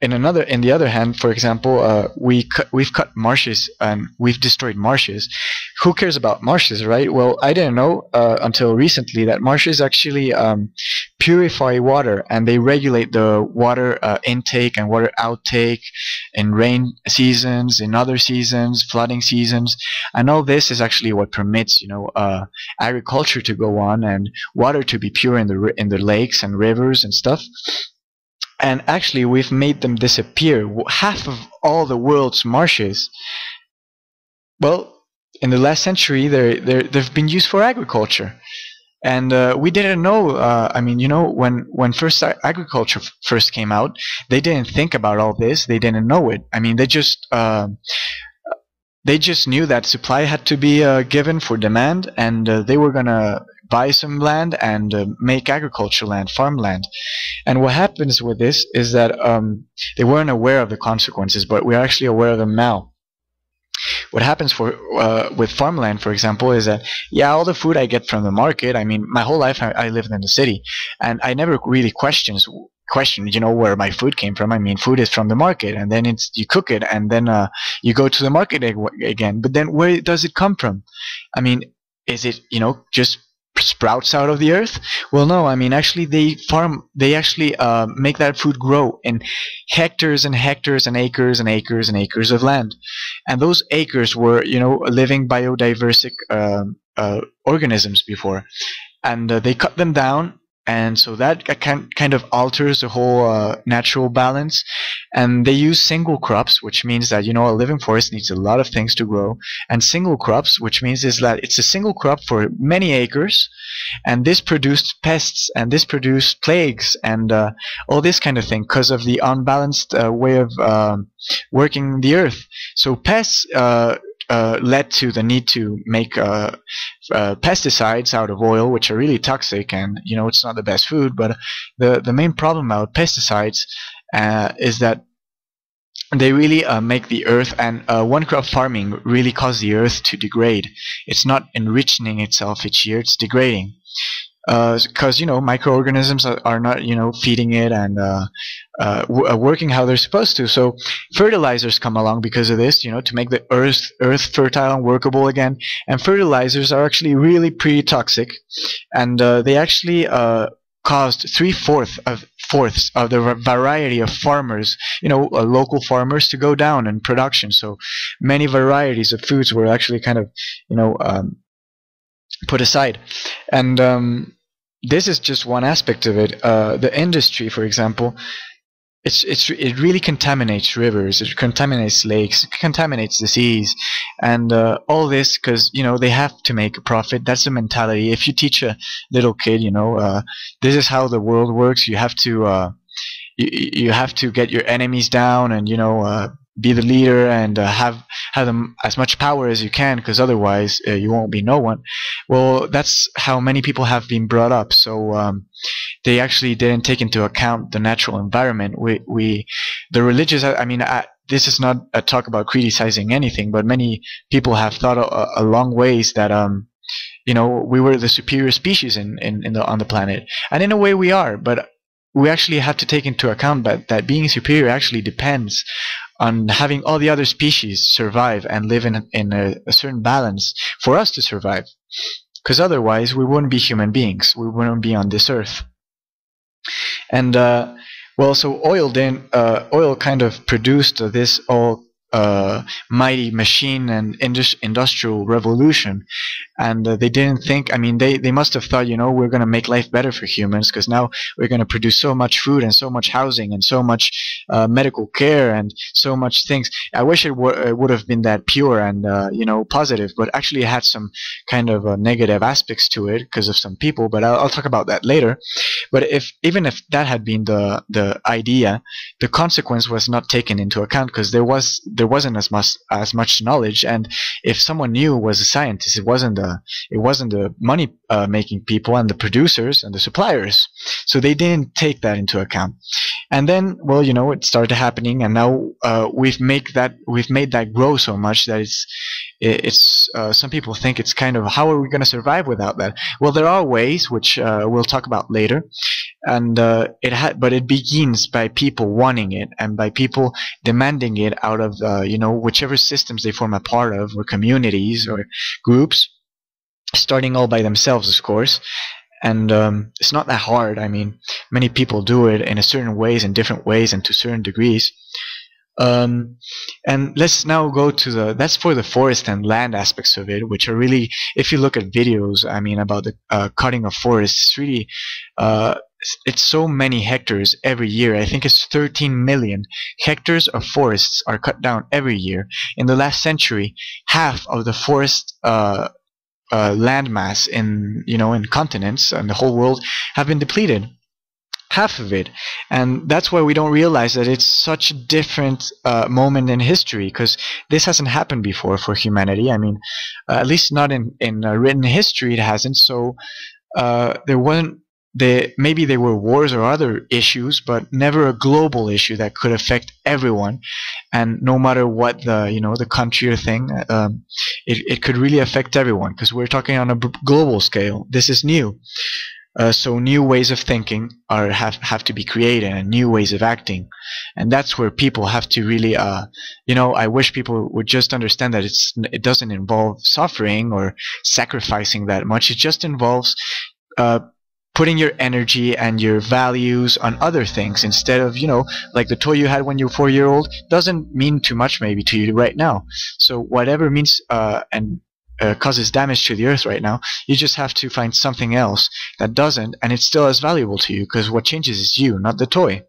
in the other hand, for example, we've cut marshes and we've destroyed marshes. Who cares about marshes, right? Well, I didn't know until recently that marshes actually purify water, and they regulate the water intake and water outtake in rain seasons, in other seasons, flooding seasons, and all this is actually what permits, agriculture to go on and water to be pure in the lakes and rivers and stuff. And actually, we've made them disappear. Half of all the world's marshes, well, in the last century, they've been used for agriculture. And we didn't know. When first agriculture first came out, they didn't think about all this. They didn't know it. I mean, they just knew that supply had to be given for demand, and they were gonna buy some land and make agriculture land, farmland. And what happens with this is that they weren't aware of the consequences, but we're actually aware of them now. What happens with farmland, for example, is that, yeah, all the food I get from the market, I mean, my whole life I lived in the city, and I never really questioned, where my food came from. I mean, food is from the market, and then you cook it, and then you go to the market again. But then where does it come from? I mean, is it, just sprouts out of the earth? Well, no. I mean, actually they actually make that food grow in hectares and hectares and acres and acres and acres of land, and those acres were living biodiversic organisms before, and they cut them down. And so that kind of alters the whole natural balance. And they use single crops, which means that, a living forest needs a lot of things to grow. And single crops, which means is that it's a single crop for many acres. And this produced pests, and this produced plagues, and all this kind of thing because of the unbalanced way of working the earth. So pests led to the need to make pesticides out of oil, which are really toxic, and it's not the best food. But the main problem about pesticides is that they really make the earth, and one crop farming really causes the earth to degrade. It's not enriching itself each year, it's degrading. Because microorganisms are not feeding it and working how they're supposed to. So fertilizers come along because of this, to make the earth fertile and workable again. And fertilizers are actually really pretty toxic, and they actually caused fourths of the variety of farmers, local farmers, to go down in production. So many varieties of foods were actually kind of put aside. And this is just one aspect of it. The industry, for example, it really contaminates rivers, it contaminates lakes, it contaminates the seas, and all this because they have to make a profit. That's the mentality. If you teach a little kid, this is how the world works. You have to get your enemies down, and be the leader, and have them as much power as you can, because otherwise you won't be no one. Well, that's how many people have been brought up. So they actually didn't take into account the natural environment. The religious, this is not a talk about criticizing anything, but many people have thought a long ways that we were the superior species on the planet, and in a way we are, but we actually have to take into account that being superior actually depends on having all the other species survive and live in a certain balance for us to survive. Because otherwise we wouldn't be human beings. We wouldn't be on this earth. And so oil kind of produced this all mighty machine and industrial revolution, and they didn't think. They must have thought, we're going to make life better for humans, because now we're going to produce so much food and so much housing and so much medical care and so much things. I wish it would have been that pure and positive, but actually it had some kind of negative aspects to it because of some people. But I'll talk about that later. But even if that had been the idea, the consequence was not taken into account, because there wasn't as much knowledge, and if someone new was a scientist, it wasn't the money making people and the producers and the suppliers, so they didn't take that into account. And then, it started happening, and now we've made that grow so much that it's some people think it's kind of, how are we going to survive without that? Well, there are ways, which we'll talk about later. And but it begins by people wanting it and by people demanding it out of whichever systems they form a part of, or communities or groups, starting all by themselves, of course. And it's not that hard. I mean, many people do it in a certain ways, in different ways, and to certain degrees. Um, and let's now go to that's for the forest and land aspects of it, which are really, if you look at videos, I mean, about the cutting of forests, it's really, it's so many hectares every year. I think it's 13 million hectares of forests are cut down every year. In the last century, half of the forest landmass in continents and the whole world have been depleted. Half of it. And that's why we don't realize that it's such a different moment in history, because this hasn't happened before for humanity. I mean, at least not in written history, it hasn't. So there wasn't, maybe there were wars or other issues, but never a global issue that could affect everyone. And no matter what the country or thing, it could really affect everyone, because we're talking on a global scale. This is new. So new ways of thinking have to be created, and new ways of acting, and that's where people have to really, I wish people would just understand that it doesn't involve suffering or sacrificing that much. It just involves putting your energy and your values on other things instead of, like the toy you had when you were 4-year-old doesn't mean too much maybe to you right now. So whatever means and causes damage to the earth right now, you just have to find something else that doesn't, and it's still as valuable to you, because what changes is you, not the toy.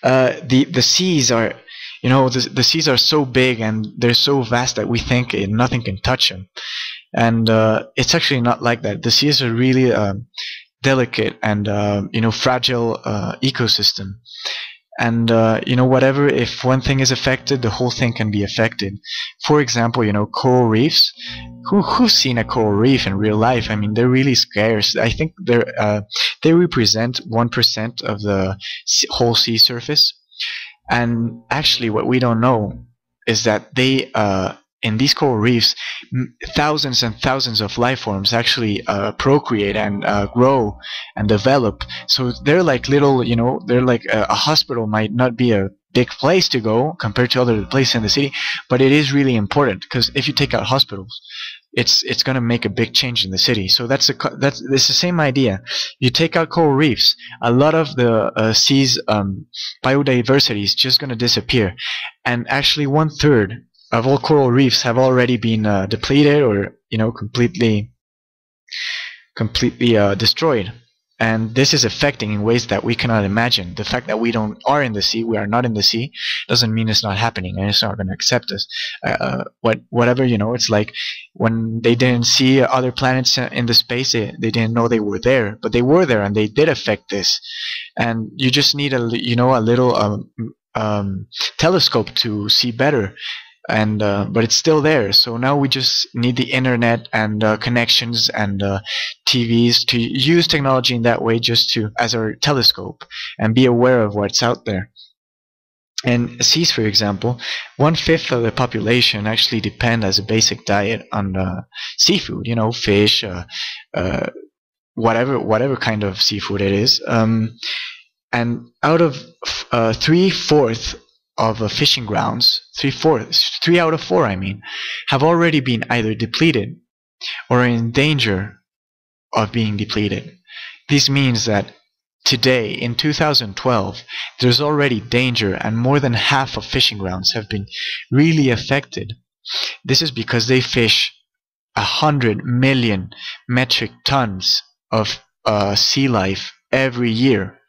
The seas are, the seas are so big and they're so vast that we think nothing can touch them, and it's actually not like that. The seas are really delicate and fragile ecosystem. And whatever, if one thing is affected, the whole thing can be affected. For example, coral reefs. Who's seen a coral reef in real life? I mean, they're really scarce. I think they represent 1% of the whole sea surface. And actually, what we don't know is that they in these coral reefs, thousands and thousands of life forms actually procreate and grow and develop. So they're like little, they're like a hospital might not be a big place to go compared to other places in the city, but it is really important, because if you take out hospitals, it's going to make a big change in the city. So it's the same idea. You take out coral reefs, a lot of the sea's biodiversity is just going to disappear, and actually 1/3 of all coral reefs have already been depleted or completely destroyed. And this is affecting in ways that we cannot imagine. The fact that we are in the sea, we are not in the sea, doesn't mean it's not happening and it's not going to accept us. Whatever, it's like when they didn't see other planets in the space, they didn't know they were there, but they were there and they did affect this. And you just need a little telescope to see better. And but it's still there. So now we just need the internet and connections and TVs to use technology in that way, just as our telescope, and be aware of what's out there. And seas, for example, 1/5 of the population actually depend as a basic diet on seafood. Fish, whatever kind of seafood it is. And out of 3/4 of fishing grounds, 3 out of 4, I mean, have already been either depleted or in danger of being depleted. This means that today, in 2012, there's already danger, and more than half of fishing grounds have been really affected. This is because they fish 100 million metric tons of sea life every year.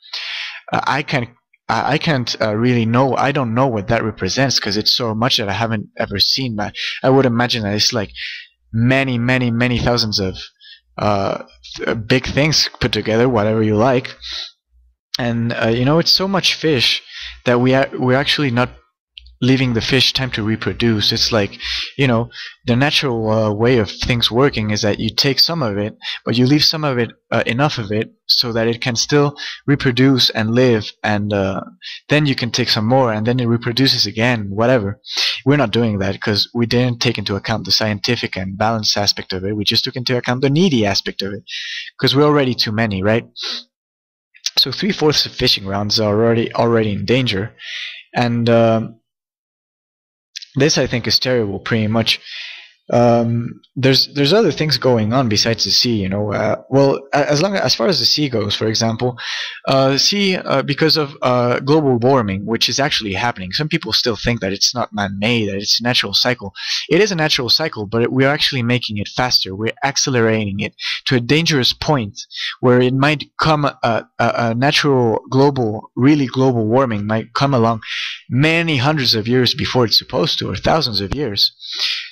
I can't really know. I don't know what that represents, because it's so much that I haven't ever seen. But I would imagine that it's like many, many, many thousands of big things put together, whatever you like. And it's so much fish that we're actually not leaving the fish time to reproduce. It's like, the natural way of things working is that you take some of it, but you leave some of it, enough of it, so that it can still reproduce and live, and then you can take some more, and then it reproduces again, whatever. We're not doing that because we didn't take into account the scientific and balanced aspect of it. We just took into account the needy aspect of it, because we're already too many, right? So 3/4 of fishing grounds are already in danger, and this I think is terrible, pretty much. There's other things going on besides the sea, you know. Well, as far as the sea goes, for example, sea because of global warming, which is actually happening. Some people still think that it's not man-made, that it's a natural cycle. It is a natural cycle, but we're actually making it faster. We're accelerating it to a dangerous point where it might come a natural global, really global warming might come along many hundreds of years before it's supposed to, or thousands of years.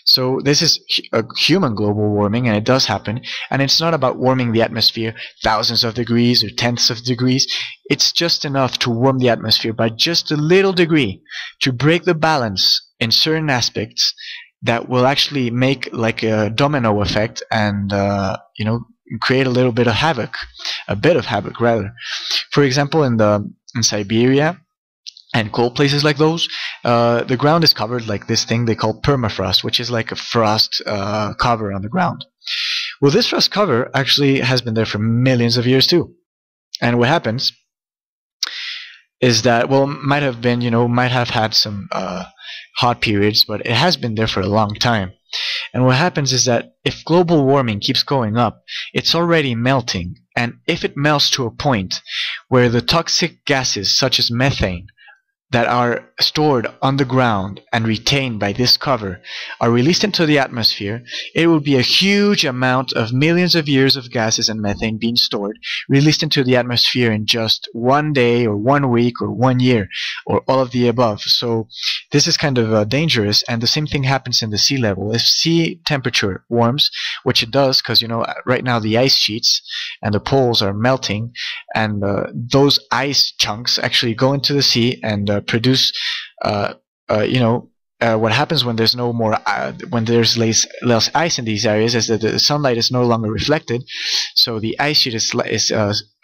So this is a human global warming, and it does happen. And it's not about warming the atmosphere thousands of degrees or tenths of degrees. It's just enough to warm the atmosphere by just a little degree to break the balance in certain aspects that will actually make like a domino effect and you know, create a little bit of havoc, a bit of havoc rather. For example, in Siberia and cold places like those, the ground is covered like this thing they call permafrost, which is like a frost cover on the ground. Well, this frost cover actually has been there for millions of years too. And what happens is that, well, might have been, you know, might have had some hot periods, but it has been there for a long time. And what happens is that if global warming keeps going up, it's already melting. And if it melts to a point where the toxic gases such as methane that are stored on the ground and retained by this cover are released into the atmosphere, it will be a huge amount of millions of years of gases and methane being stored, released into the atmosphere in just one day or 1 week or 1 year, or all of the above. So this is kind of dangerous, and the same thing happens in the sea level. If sea temperature warms, which it does, because you know right now the ice sheets and the poles are melting, and those ice chunks actually go into the sea and produce you know, what happens when there's no more when there's less ice in these areas is that the sunlight is no longer reflected, so the ice sheet is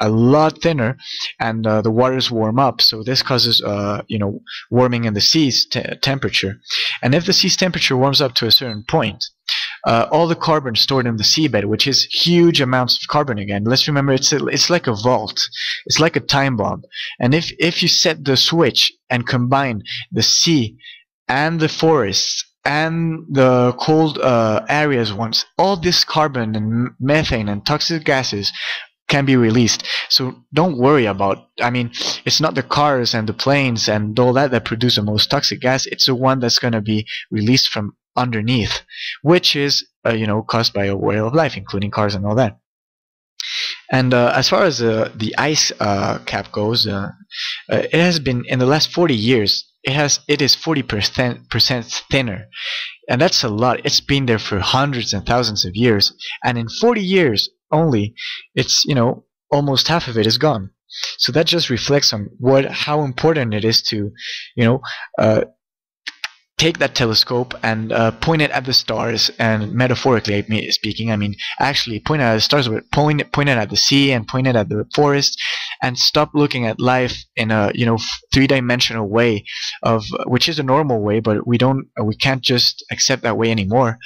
a lot thinner, and the waters warm up. So this causes you know, warming in the sea's temperature. And if the sea's temperature warms up to a certain point, all the carbon stored in the seabed, which is huge amounts of carbon again. Let's remember, it's like a vault. It's like a time bomb. And if you set the switch and combine the sea and the forests and the cold areas once, all this carbon and methane and toxic gases can be released. So don't worry about, I mean, it's not the cars and the planes and all that produce the most toxic gas. It's the one that's going to be released from underneath, which is you know, caused by a way of life, including cars and all that. And as far as the ice cap goes, it has been in the last 40 years. It is 40% thinner, and that's a lot. It's been there for hundreds and thousands of years, and in 40 years only, it's, you know, almost half of it is gone. So that just reflects on how important it is to, you know, take that telescope and point it at the stars, and metaphorically speaking, I mean actually point it at the stars, but point it at the sea and point it at the forest, and stop looking at life in a, you know, three-dimensional way, of which is a normal way, but we can't just accept that way anymore.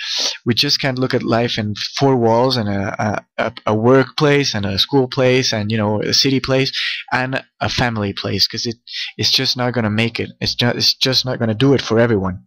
We just can't look at life in four walls and a workplace and a school place and, you know, a city place and a family place, because it's just not going to make it. It's just not going to do it for everyone.